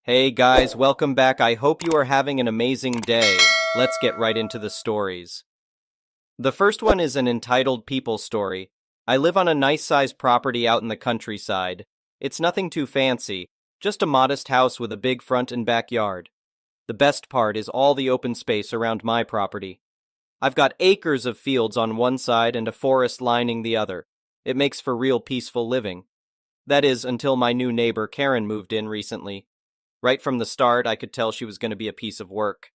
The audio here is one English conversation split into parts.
Hey guys, welcome back. I hope you are having an amazing day. Let's get right into the stories. The first one is an entitled People story. I live on a nice-sized property out in the countryside. It's nothing too fancy, just a modest house with a big front and backyard. The best part is all the open space around my property. I've got acres of fields on one side and a forest lining the other. It makes for real peaceful living. That is, until my new neighbor Karen moved in recently. Right from the start, I could tell she was going to be a piece of work.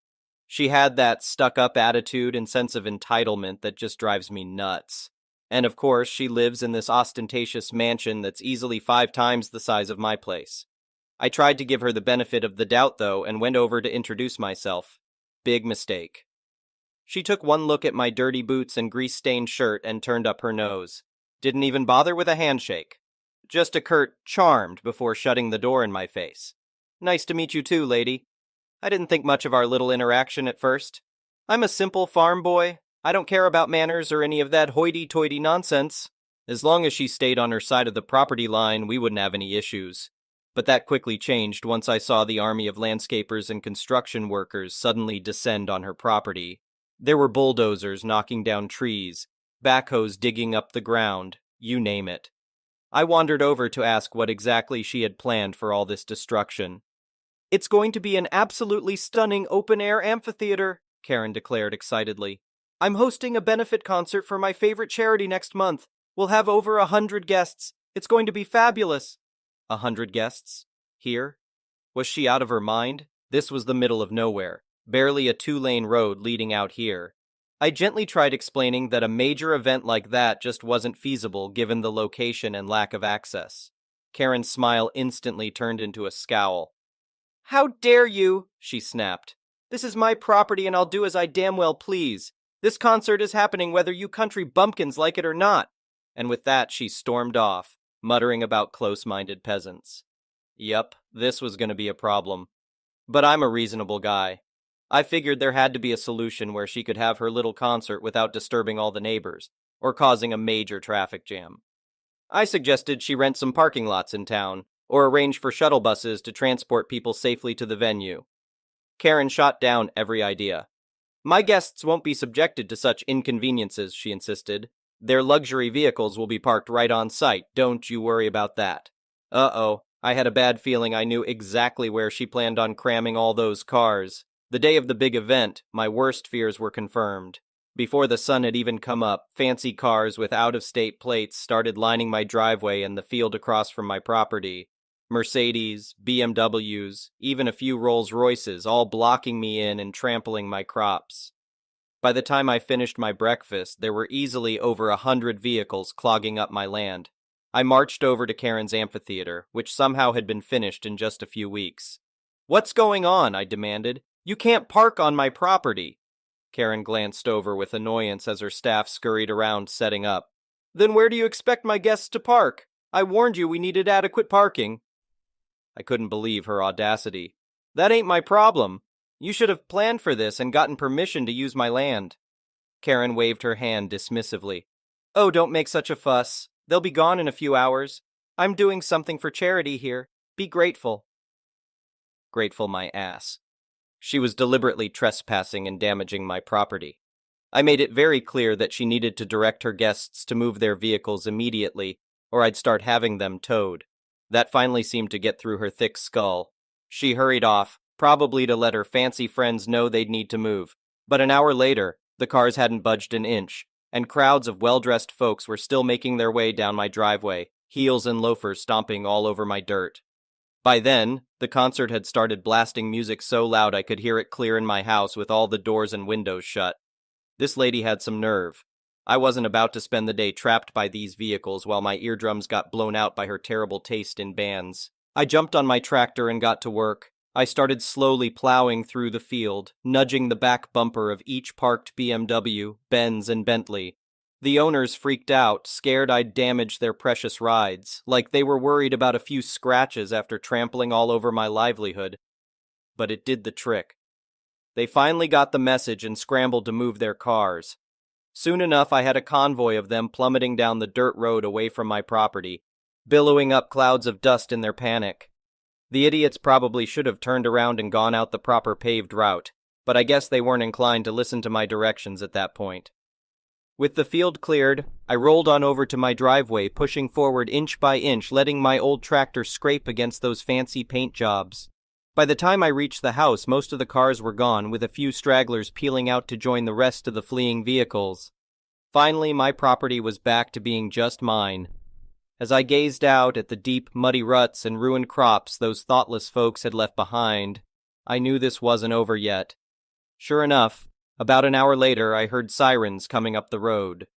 She had that stuck-up attitude and sense of entitlement that just drives me nuts. And of course, she lives in this ostentatious mansion that's easily 5 times the size of my place. I tried to give her the benefit of the doubt, though, and went over to introduce myself. Big mistake. She took one look at my dirty boots and grease-stained shirt and turned up her nose. Didn't even bother with a handshake. Just a curt "charmed" before shutting the door in my face. Nice to meet you too, lady. I didn't think much of our little interaction at first. I'm a simple farm boy. I don't care about manners or any of that hoity-toity nonsense. As long as she stayed on her side of the property line, we wouldn't have any issues. But that quickly changed once I saw the army of landscapers and construction workers suddenly descend on her property. There were bulldozers knocking down trees, backhoes digging up the ground, you name it. I wandered over to ask what exactly she had planned for all this destruction. "It's going to be an absolutely stunning open-air amphitheater," Karen declared excitedly. "I'm hosting a benefit concert for my favorite charity next month. We'll have over 100 guests. It's going to be fabulous." 100 guests? Here? Was she out of her mind? This was the middle of nowhere, barely a 2-lane road leading out here. I gently tried explaining that a major event like that just wasn't feasible given the location and lack of access. Karen's smile instantly turned into a scowl. "How dare you?" she snapped. "This is my property and I'll do as I damn well please. This concert is happening whether you country bumpkins like it or not." And with that, she stormed off, muttering about close-minded peasants. Yup, this was going to be a problem. But I'm a reasonable guy. I figured there had to be a solution where she could have her little concert without disturbing all the neighbors, or causing a major traffic jam. I suggested she rent some parking lots in town, or arrange for shuttle buses to transport people safely to the venue. Karen shot down every idea. "My guests won't be subjected to such inconveniences," she insisted. "Their luxury vehicles will be parked right on site, don't you worry about that." Uh-oh, I had a bad feeling I knew exactly where she planned on cramming all those cars. The day of the big event, my worst fears were confirmed. Before the sun had even come up, fancy cars with out-of-state plates started lining my driveway and the field across from my property. Mercedes, BMWs, even a few Rolls-Royces, all blocking me in and trampling my crops. By the time I finished my breakfast, there were easily over 100 vehicles clogging up my land. I marched over to Karen's amphitheater, which somehow had been finished in just a few weeks. "What's going on?" I demanded. "You can't park on my property." Karen glanced over with annoyance as her staff scurried around setting up. "Then where do you expect my guests to park? I warned you we needed adequate parking." I couldn't believe her audacity. "That ain't my problem. You should have planned for this and gotten permission to use my land." Karen waved her hand dismissively. "Oh, don't make such a fuss. They'll be gone in a few hours. I'm doing something for charity here. Be grateful." Grateful my ass. She was deliberately trespassing and damaging my property. I made it very clear that she needed to direct her guests to move their vehicles immediately, or I'd start having them towed. That finally seemed to get through her thick skull. She hurried off, probably to let her fancy friends know they'd need to move. But an hour later, the cars hadn't budged an inch, and crowds of well-dressed folks were still making their way down my driveway, heels and loafers stomping all over my dirt. By then, the concert had started blasting music so loud I could hear it clear in my house with all the doors and windows shut. This lady had some nerve. I wasn't about to spend the day trapped by these vehicles while my eardrums got blown out by her terrible taste in bands. I jumped on my tractor and got to work. I started slowly plowing through the field, nudging the back bumper of each parked BMW, Benz, and Bentley. The owners freaked out, scared I'd damage their precious rides, like they were worried about a few scratches after trampling all over my livelihood. But it did the trick. They finally got the message and scrambled to move their cars. Soon enough, I had a convoy of them plummeting down the dirt road away from my property, billowing up clouds of dust in their panic. The idiots probably should have turned around and gone out the proper paved route, but I guess they weren't inclined to listen to my directions at that point. With the field cleared, I rolled on over to my driveway, pushing forward inch by inch, letting my old tractor scrape against those fancy paint jobs. By the time I reached the house, most of the cars were gone, with a few stragglers peeling out to join the rest of the fleeing vehicles. Finally, my property was back to being just mine. As I gazed out at the deep, muddy ruts and ruined crops those thoughtless folks had left behind, I knew this wasn't over yet. Sure enough, about an hour later, I heard sirens coming up the road.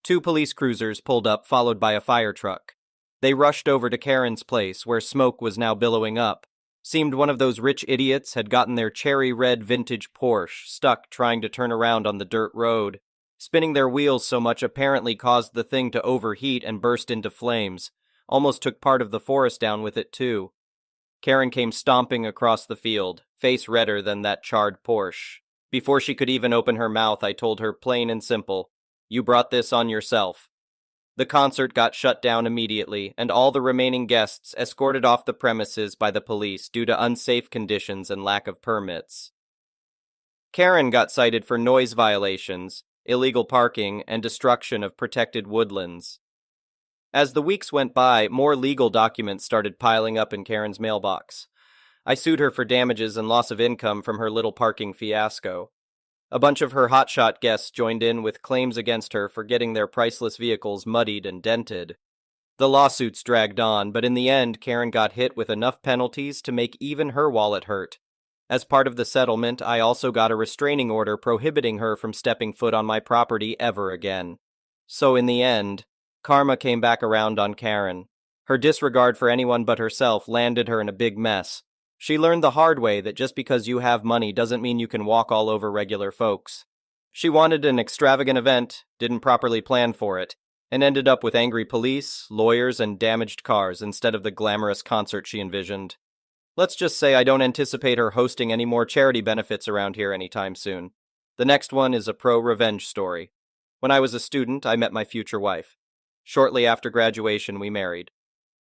2 police cruisers pulled up, followed by a fire truck. They rushed over to Karen's place, where smoke was now billowing up. Seemed one of those rich idiots had gotten their cherry red vintage Porsche stuck trying to turn around on the dirt road. Spinning their wheels so much apparently caused the thing to overheat and burst into flames. Almost took part of the forest down with it, too. Karen came stomping across the field, face redder than that charred Porsche. Before she could even open her mouth, I told her plain and simple, "You brought this on yourself." The concert got shut down immediately, and all the remaining guests escorted off the premises by the police due to unsafe conditions and lack of permits. Karen got cited for noise violations, illegal parking, and destruction of protected woodlands. As the weeks went by, more legal documents started piling up in Karen's mailbox. I sued her for damages and loss of income from her little parking fiasco. A bunch of her hotshot guests joined in with claims against her for getting their priceless vehicles muddied and dented. The lawsuits dragged on, but in the end, Karen got hit with enough penalties to make even her wallet hurt. As part of the settlement, I also got a restraining order prohibiting her from stepping foot on my property ever again. So in the end, karma came back around on Karen. Her disregard for anyone but herself landed her in a big mess. She learned the hard way that just because you have money doesn't mean you can walk all over regular folks. She wanted an extravagant event, didn't properly plan for it, and ended up with angry police, lawyers, and damaged cars instead of the glamorous concert she envisioned. Let's just say I don't anticipate her hosting any more charity benefits around here anytime soon. The next one is a pro-revenge story. When I was a student, I met my future wife. Shortly after graduation, we married.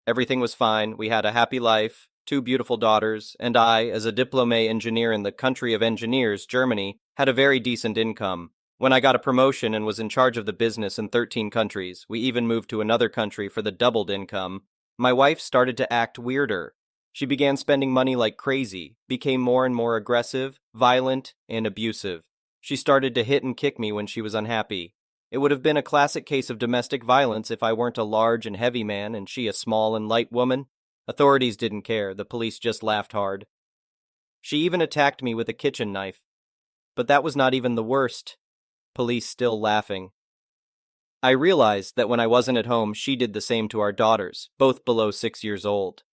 Everything was fine, we had a happy life, 2 beautiful daughters, and I, as a diplômé engineer in the country of engineers, Germany, had a very decent income. When I got a promotion and was in charge of the business in 13 countries, we even moved to another country for the doubled income, my wife started to act weirder. She began spending money like crazy, became more and more aggressive, violent, and abusive. She started to hit and kick me when she was unhappy. It would have been a classic case of domestic violence if I weren't a large and heavy man and she a small and light woman. Authorities didn't care, the police just laughed hard. She even attacked me with a kitchen knife. But that was not even the worst. Police still laughing. I realized that when I wasn't at home, she did the same to our daughters, both below 6 years old.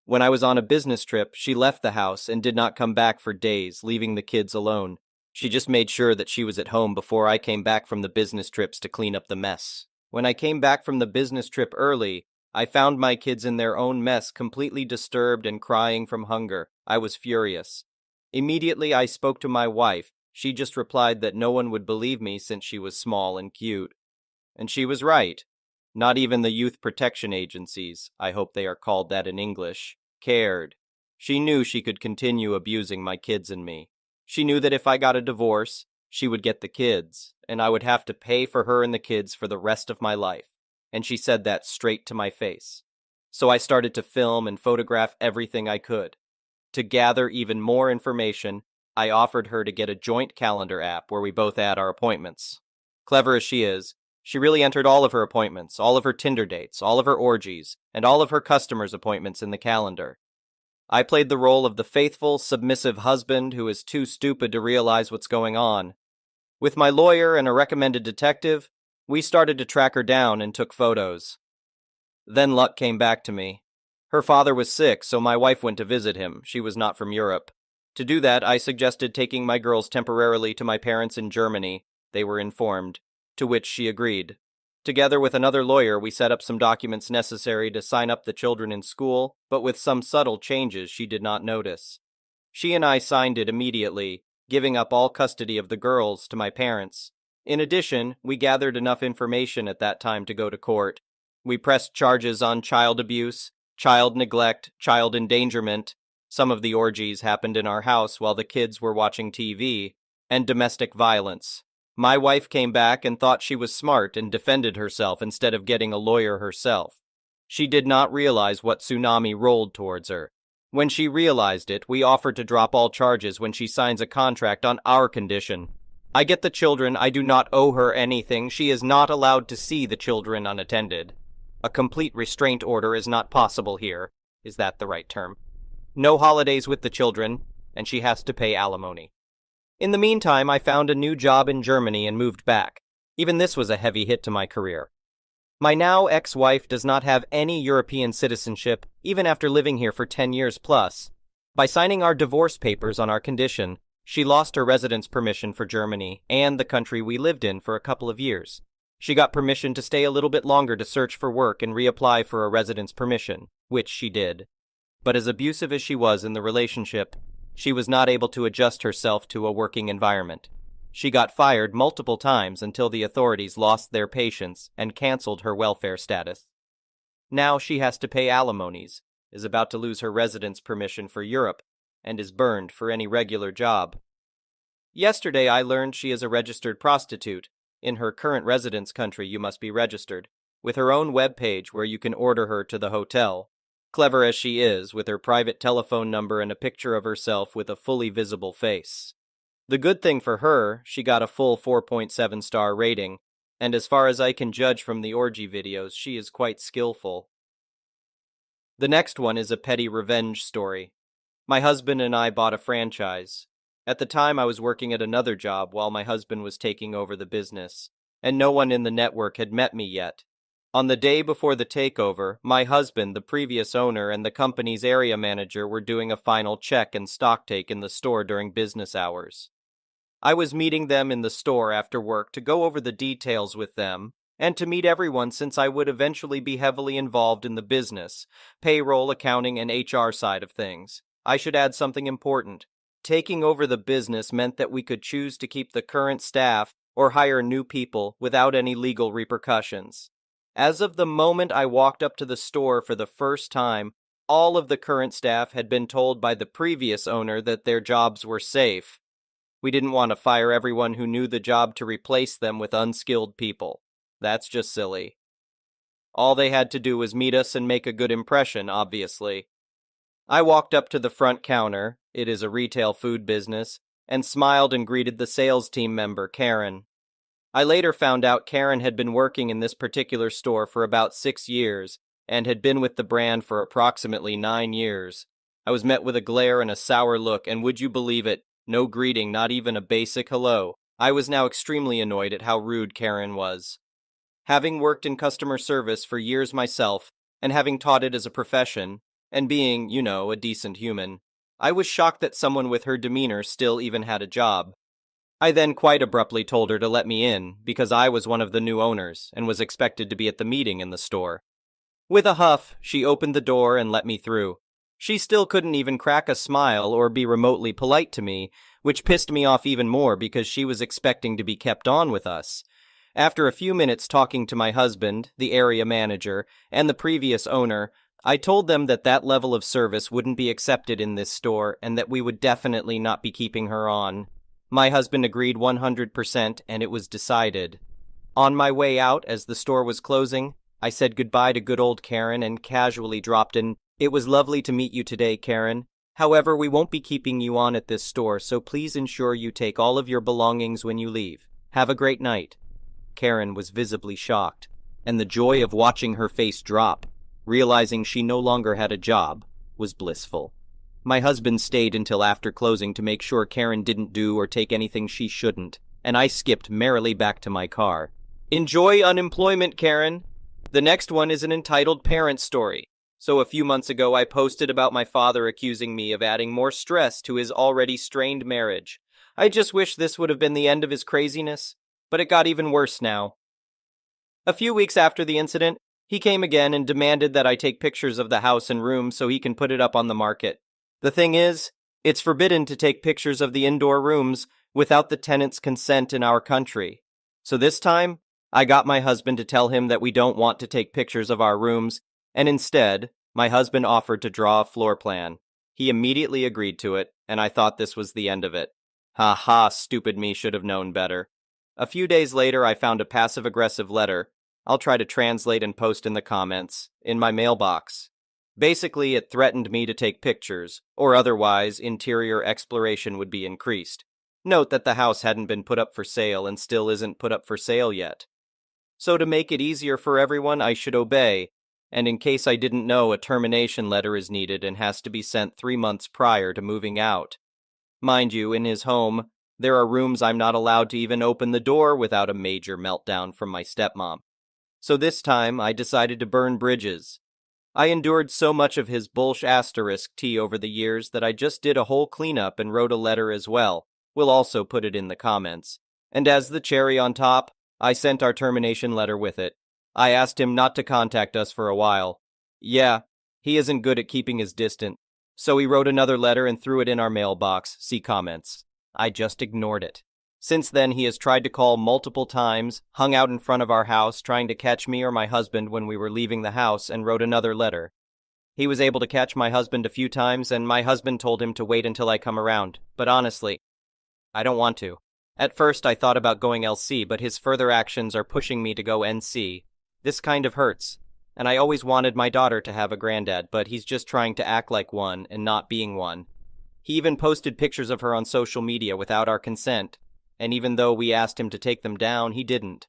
When I was on a business trip, she left the house and did not come back for days, leaving the kids alone. She just made sure that she was at home before I came back from the business trips to clean up the mess. When I came back from the business trip early, I found my kids in their own mess, completely disturbed and crying from hunger. I was furious. Immediately, I spoke to my wife. She just replied that no one would believe me since she was small and cute. And she was right. Not even the youth protection agencies, I hope they are called that in English, cared. She knew she could continue abusing my kids and me. She knew that if I got a divorce, she would get the kids, and I would have to pay for her and the kids for the rest of my life. And she said that straight to my face. So I started to film and photograph everything I could. To gather even more information, I offered her to get a joint calendar app where we both add our appointments. Clever as she is, she really entered all of her appointments, all of her Tinder dates, all of her orgies, and all of her customers' appointments in the calendar. I played the role of the faithful, submissive husband who is too stupid to realize what's going on. With my lawyer and a recommended detective, we started to track her down and took photos. Then luck came back to me. Her father was sick, so my wife went to visit him. She was not from Europe. To do that, I suggested taking my girls temporarily to my parents in Germany. They were informed, to which she agreed. Together with another lawyer, we set up some documents necessary to sign up the children in school, but with some subtle changes she did not notice. She and I signed it immediately, giving up all custody of the girls to my parents. In addition, we gathered enough information at that time to go to court. We pressed charges on child abuse, child neglect, child endangerment, Some of the orgies happened in our house while the kids were watching TV, and domestic violence. My wife came back and thought she was smart and defended herself instead of getting a lawyer herself. She did not realize what tsunami rolled towards her. When she realized it, we offered to drop all charges when she signs a contract on our condition. I get the children, I do not owe her anything, she is not allowed to see the children unattended. A complete restraint order is not possible here. Is that the right term? No holidays with the children, and she has to pay alimony. In the meantime, I found a new job in Germany and moved back. Even this was a heavy hit to my career. My now ex-wife does not have any European citizenship, even after living here for 10 years plus. By signing our divorce papers on our condition, she lost her residence permission for Germany and the country we lived in for a couple of years. She got permission to stay a little bit longer to search for work and reapply for a residence permission, which she did. But as abusive as she was in the relationship, she was not able to adjust herself to a working environment. She got fired multiple times until the authorities lost their patience and canceled her welfare status. Now she has to pay alimonies, is about to lose her residence permission for Europe, and is burned for any regular job. Yesterday I learned she is a registered prostitute. In her current residence country you must be registered, with her own web page where you can order her to the hotel. Clever as she is, with her private telephone number and a picture of herself with a fully visible face. The good thing for her, she got a full 4.7-star rating, and as far as I can judge from the orgy videos, she is quite skillful. The next one is a petty revenge story. My husband and I bought a franchise. At the time I was working at another job while my husband was taking over the business, and no one in the network had met me yet. On the day before the takeover, my husband, the previous owner, and the company's area manager were doing a final check and stocktake in the store during business hours. I was meeting them in the store after work to go over the details with them, and to meet everyone since I would eventually be heavily involved in the business, payroll, accounting, and HR side of things. I should add something important. Taking over the business meant that we could choose to keep the current staff or hire new people without any legal repercussions. As of the moment I walked up to the store for the first time, all of the current staff had been told by the previous owner that their jobs were safe. We didn't want to fire everyone who knew the job to replace them with unskilled people. That's just silly. All they had to do was meet us and make a good impression, obviously. I walked up to the front counter, it is a retail food business, and smiled and greeted the sales team member, Karen. I later found out Karen had been working in this particular store for about 6 years, and had been with the brand for approximately 9 years. I was met with a glare and a sour look, and would you believe it, no greeting, not even a basic hello. I was now extremely annoyed at how rude Karen was. Having worked in customer service for years myself, and having taught it as a profession, and being, a decent human, I was shocked that someone with her demeanor still even had a job. I then quite abruptly told her to let me in, because I was one of the new owners, and was expected to be at the meeting in the store. With a huff, she opened the door and let me through. She still couldn't even crack a smile or be remotely polite to me, which pissed me off even more because she was expecting to be kept on with us. After a few minutes talking to my husband, the area manager, and the previous owner, I told them that that level of service wouldn't be accepted in this store and that we would definitely not be keeping her on. My husband agreed 100%, and it was decided. On my way out, as the store was closing, I said goodbye to good old Karen and casually dropped in, "It was lovely to meet you today, Karen. However, we won't be keeping you on at this store, so please ensure you take all of your belongings when you leave. Have a great night." Karen was visibly shocked, and the joy of watching her face drop, realizing she no longer had a job, was blissful. My husband stayed until after closing to make sure Karen didn't do or take anything she shouldn't, and I skipped merrily back to my car. Enjoy unemployment, Karen! The next one is an entitled parent story. So a few months ago I posted about my father accusing me of adding more stress to his already strained marriage. I just wish this would have been the end of his craziness, but it got even worse now. A few weeks after the incident, he came again and demanded that I take pictures of the house and room so he can put it up on the market. The thing is, it's forbidden to take pictures of the indoor rooms without the tenant's consent in our country. So this time, I got my husband to tell him that we don't want to take pictures of our rooms, and instead, my husband offered to draw a floor plan. He immediately agreed to it, and I thought this was the end of it. Ha ha, stupid me should have known better. A few days later, I found a passive-aggressive letter. I'll try to translate and post in the comments, in my mailbox. Basically, it threatened me to take pictures, or otherwise, interior exploration would be increased. Note that the house hadn't been put up for sale and still isn't put up for sale yet. So to make it easier for everyone, I should obey, and in case I didn't know, a termination letter is needed and has to be sent 3 months prior to moving out. Mind you, in his home, there are rooms I'm not allowed to even open the door without a major meltdown from my stepmom. So this time, I decided to burn bridges. I endured so much of his **T over the years that I just did a whole cleanup and wrote a letter as well. We'll also put it in the comments. And as the cherry on top, I sent our termination letter with it. I asked him not to contact us for a while. Yeah, he isn't good at keeping his distance. So he wrote another letter and threw it in our mailbox. See comments. I just ignored it. Since then, he has tried to call multiple times, hung out in front of our house trying to catch me or my husband when we were leaving the house, and wrote another letter. He was able to catch my husband a few times, and my husband told him to wait until I come around. But honestly, I don't want to. At first, I thought about going LC, but his further actions are pushing me to go NC. This kind of hurts. And I always wanted my daughter to have a granddad, but he's just trying to act like one and not being one. He even posted pictures of her on social media without our consent, and even though we asked him to take them down, he didn't.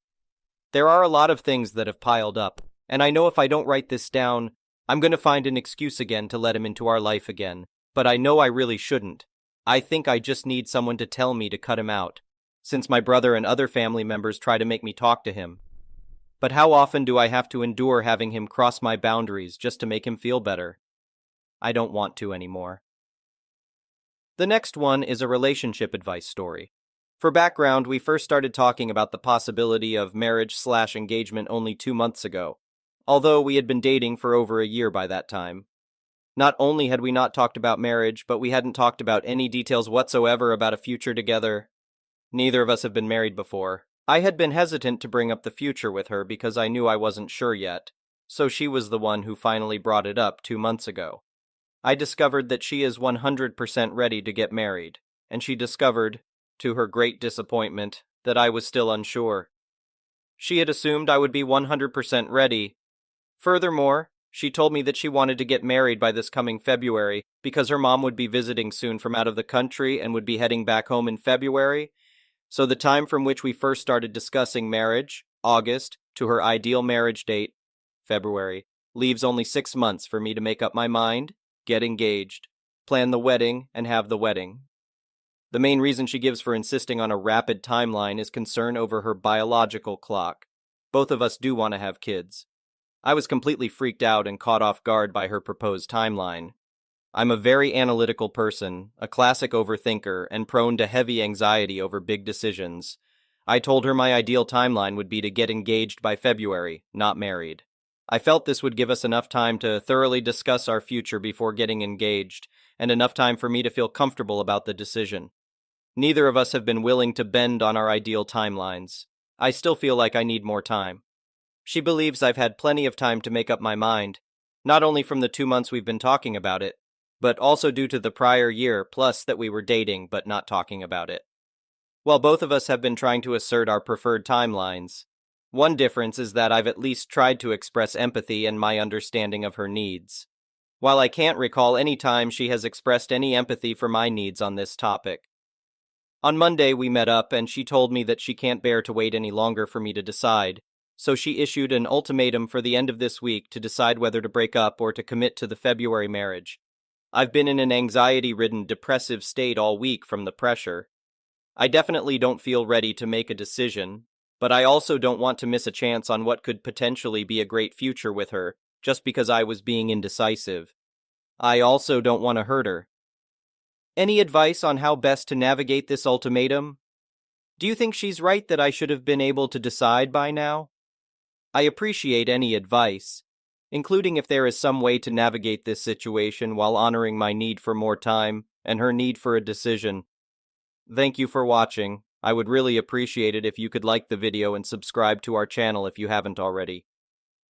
There are a lot of things that have piled up, and I know if I don't write this down, I'm going to find an excuse again to let him into our life again, but I know I really shouldn't. I think I just need someone to tell me to cut him out, since my brother and other family members try to make me talk to him. But how often do I have to endure having him cross my boundaries just to make him feel better? I don't want to anymore. The next one is a relationship advice story. For background, we first started talking about the possibility of marriage/engagement only 2 months ago, although we had been dating for over a year by that time. Not only had we not talked about marriage, but we hadn't talked about any details whatsoever about a future together. Neither of us have been married before. I had been hesitant to bring up the future with her because I knew I wasn't sure yet, so she was the one who finally brought it up 2 months ago. I discovered that she is 100% ready to get married, and she discovered, to her great disappointment, that I was still unsure. She had assumed I would be 100% ready. Furthermore, she told me that she wanted to get married by this coming February because her mom would be visiting soon from out of the country and would be heading back home in February. So the time from which we first started discussing marriage, August, to her ideal marriage date, February, leaves only 6 months for me to make up my mind, get engaged, plan the wedding, and have the wedding. The main reason she gives for insisting on a rapid timeline is concern over her biological clock. Both of us do want to have kids. I was completely freaked out and caught off guard by her proposed timeline. I'm a very analytical person, a classic overthinker, and prone to heavy anxiety over big decisions. I told her my ideal timeline would be to get engaged by February, not married. I felt this would give us enough time to thoroughly discuss our future before getting engaged, and enough time for me to feel comfortable about the decision. Neither of us have been willing to bend on our ideal timelines. I still feel like I need more time. She believes I've had plenty of time to make up my mind, not only from the 2 months we've been talking about it, but also due to the prior year, plus that we were dating but not talking about it. While both of us have been trying to assert our preferred timelines, one difference is that I've at least tried to express empathy and my understanding of her needs. While I can't recall any time she has expressed any empathy for my needs on this topic. On Monday, we met up and she told me that she can't bear to wait any longer for me to decide, so she issued an ultimatum for the end of this week to decide whether to break up or to commit to the February marriage. I've been in an anxiety-ridden, depressive state all week from the pressure. I definitely don't feel ready to make a decision, but I also don't want to miss a chance on what could potentially be a great future with her, just because I was being indecisive. I also don't want to hurt her. Any advice on how best to navigate this ultimatum? Do you think she's right that I should have been able to decide by now? I appreciate any advice, including if there is some way to navigate this situation while honoring my need for more time and her need for a decision. Thank you for watching. I would really appreciate it if you could like the video and subscribe to our channel if you haven't already.